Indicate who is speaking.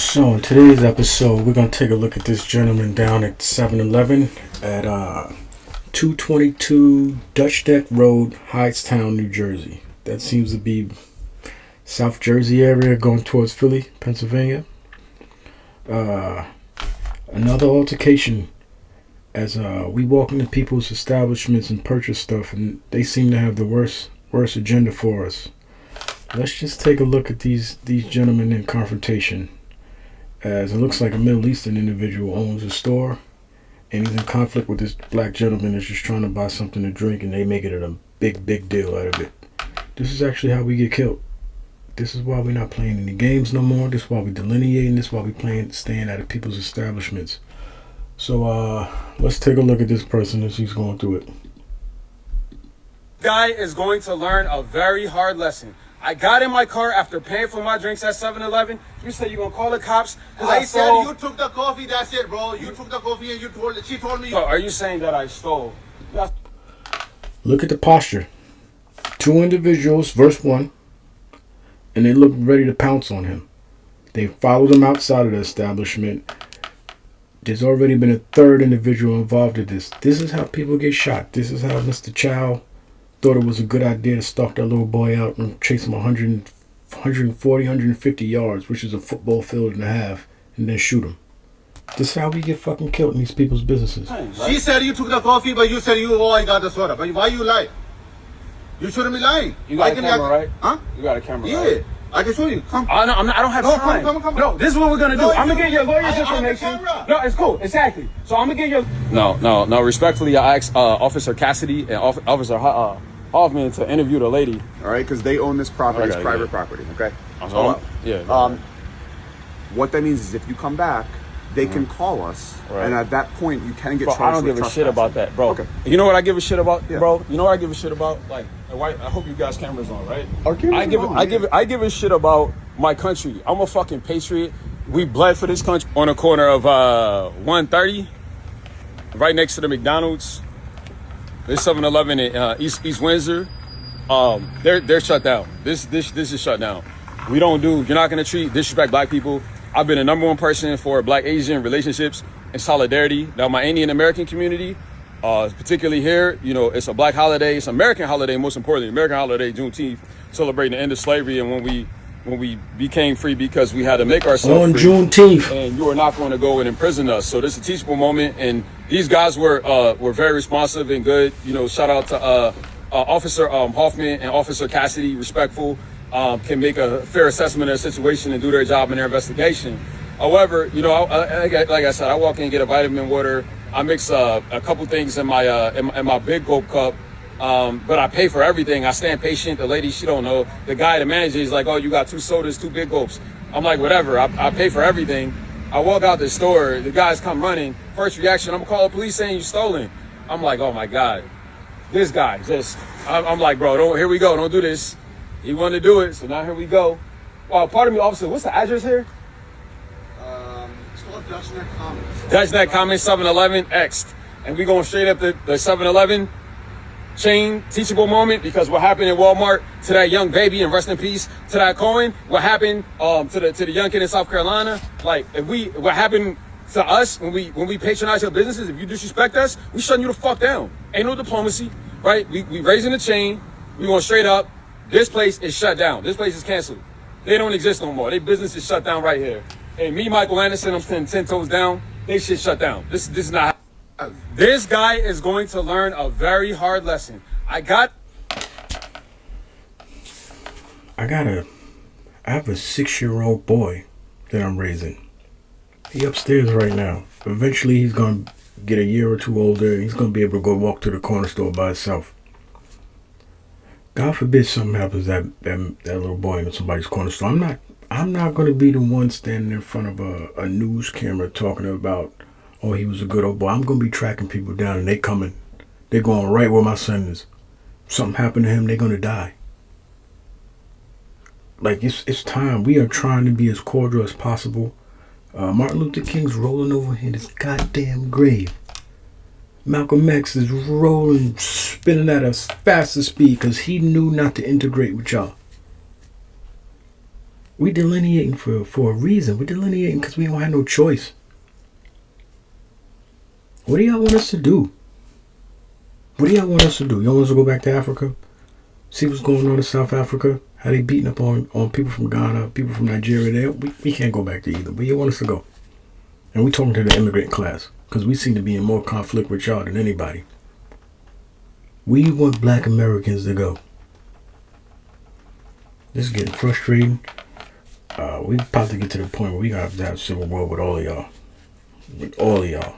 Speaker 1: So in today's episode, we're going to take a look at this gentleman down at 7-Eleven at 222 Dutch Deck Road, Hightstown, New Jersey. That seems to be South Jersey area going towards Philly, Pennsylvania. Another altercation as we walk into people's establishments and purchase stuff, and they seem to have the worst agenda for us. Let's just take a look at these gentlemen in confrontation, as it looks like a Middle Eastern individual owns a store and he's in conflict with this black gentleman that's just trying to buy something to drink, and they make it a big deal out of it. This is actually how we get killed. This is why we're not playing any games no more. This is why we're delineating. This is why we're staying out of people's establishments. So let's take a look at this person as he's going through it.
Speaker 2: Guy is going to learn a very hard lesson. I got in my car after paying for my drinks at 7-Eleven. You said you're going to call the cops?
Speaker 3: I said you took the coffee, that's it, bro. You took the coffee and she told me.
Speaker 2: So are you saying that I stole?
Speaker 1: Look at the posture. Two individuals, verse 1, and they look ready to pounce on him. They followed him outside of the establishment. There's already been a third individual involved in this. This is how people get shot. This is how Mr. Chow thought it was a good idea to stalk that little boy out and chase him 140, 150 yards, which is a football field and a half, and then shoot him. This is how we get fucking killed in these people's businesses.
Speaker 3: She said you took the coffee, but you said I got the soda. But why you lie? You shouldn't be lying.
Speaker 2: You got a camera, right?
Speaker 3: Huh?
Speaker 2: You got a camera,
Speaker 3: yeah.
Speaker 2: right?
Speaker 3: I can show you. Come.
Speaker 2: I don't have time.
Speaker 3: Come.
Speaker 2: No, this is what we're gonna do. I'm gonna get your lawyer's information. No, it's cool. Exactly. So I'm gonna get your. No. Respectfully, I asked Officer Cassidy and Officer Hoffman to interview the lady.
Speaker 4: All right, because they own this property. It's private property. Okay.
Speaker 2: Yeah.
Speaker 4: What that means is if you come back, they can call us, and at that point you can get charged.
Speaker 2: I don't give a shit about that, bro. Okay. You know what I give a shit about, bro? You know what I give a shit about? Like, I hope you guys cameras on, right?
Speaker 4: Our cameras are on.
Speaker 2: I give a shit about my country. I'm a fucking patriot. We bled for this country. On the corner of 130, right next to the McDonald's. There's 7-Eleven in East Windsor. They're shut down. This is shut down. You're not gonna disrespect black people. I've been the number one person for Black Asian relationships and solidarity. Now my Indian American community, particularly here, it's a black holiday. It's an American holiday, most importantly, American holiday, Juneteenth, celebrating the end of slavery and when we became free because we had to make ourselves
Speaker 1: on
Speaker 2: free.
Speaker 1: Juneteenth.
Speaker 2: And you are not going to go and imprison us. So this is a teachable moment, and these guys were very responsive and good. Shout out to Officer Hoffman and Officer Cassidy, respectful. Can make a fair assessment of the situation and do their job in their investigation. However, like I said, I walk in and get a vitamin water. I mix a couple things in my big gulp cup, but I pay for everything. I stand patient. The lady, she don't know. The guy, the manager, is like, "Oh, you got 2 sodas, 2 big gulps." I'm like, whatever. I pay for everything. I walk out the store. The guys come running. First reaction, I'm gonna call the police saying you stolen. I'm like, oh my God, this guy just. I'm like, bro, here we go. Don't do this. He wanted to do it, so now here we go. Pardon me, officer, what's the address here?
Speaker 3: It's called Dutch Neck Commons.
Speaker 2: Dutch Neck Commons, 7-Eleven, X. And we going straight up the 7-Eleven chain, teachable moment, because what happened in Walmart to that young baby, and rest in peace to that Cohen, what happened to the young kid in South Carolina, what happened to us when we patronize your businesses, if you disrespect us, we shutting you the fuck down. Ain't no diplomacy, right? We raising the chain, we going straight up. This place is shut down. This place is canceled. They don't exist no more. Their business is shut down right here. And me, Michael Anderson, I'm standing 10 toes down. They shit shut down. This is not. This guy is going to learn a very hard lesson. I have
Speaker 1: a 6-year-old boy that I'm raising. He upstairs right now. Eventually he's going to get a year or 2 older, and he's going to be able to go walk to the corner store by himself. God forbid something happens that little boy in somebody's corner store. I'm not going to be the one standing in front of a news camera talking about, oh, he was a good old boy. I'm going to be tracking people down, and they're going right where my son is. If something happened to him, they're going to die. Like, it's time. We are trying to be as cordial as possible. Martin Luther King's rolling over in his goddamn grave. Malcolm X is rolling, spinning at a faster speed because he knew not to integrate with y'all. We delineating for a reason. We delineating because we don't have no choice. What do y'all want us to do? What do y'all want us to do? Y'all want us to go back to Africa? See what's going on in South Africa? How they beating up on people from Ghana, people from Nigeria there? We can't go back to either. Where you want us to go? And we talking to the immigrant class because we seem to be in more conflict with y'all than anybody. Where you want black Americans to go? This is getting frustrating. We about to get to the point where we gotta have civil war with all of y'all. With all of y'all.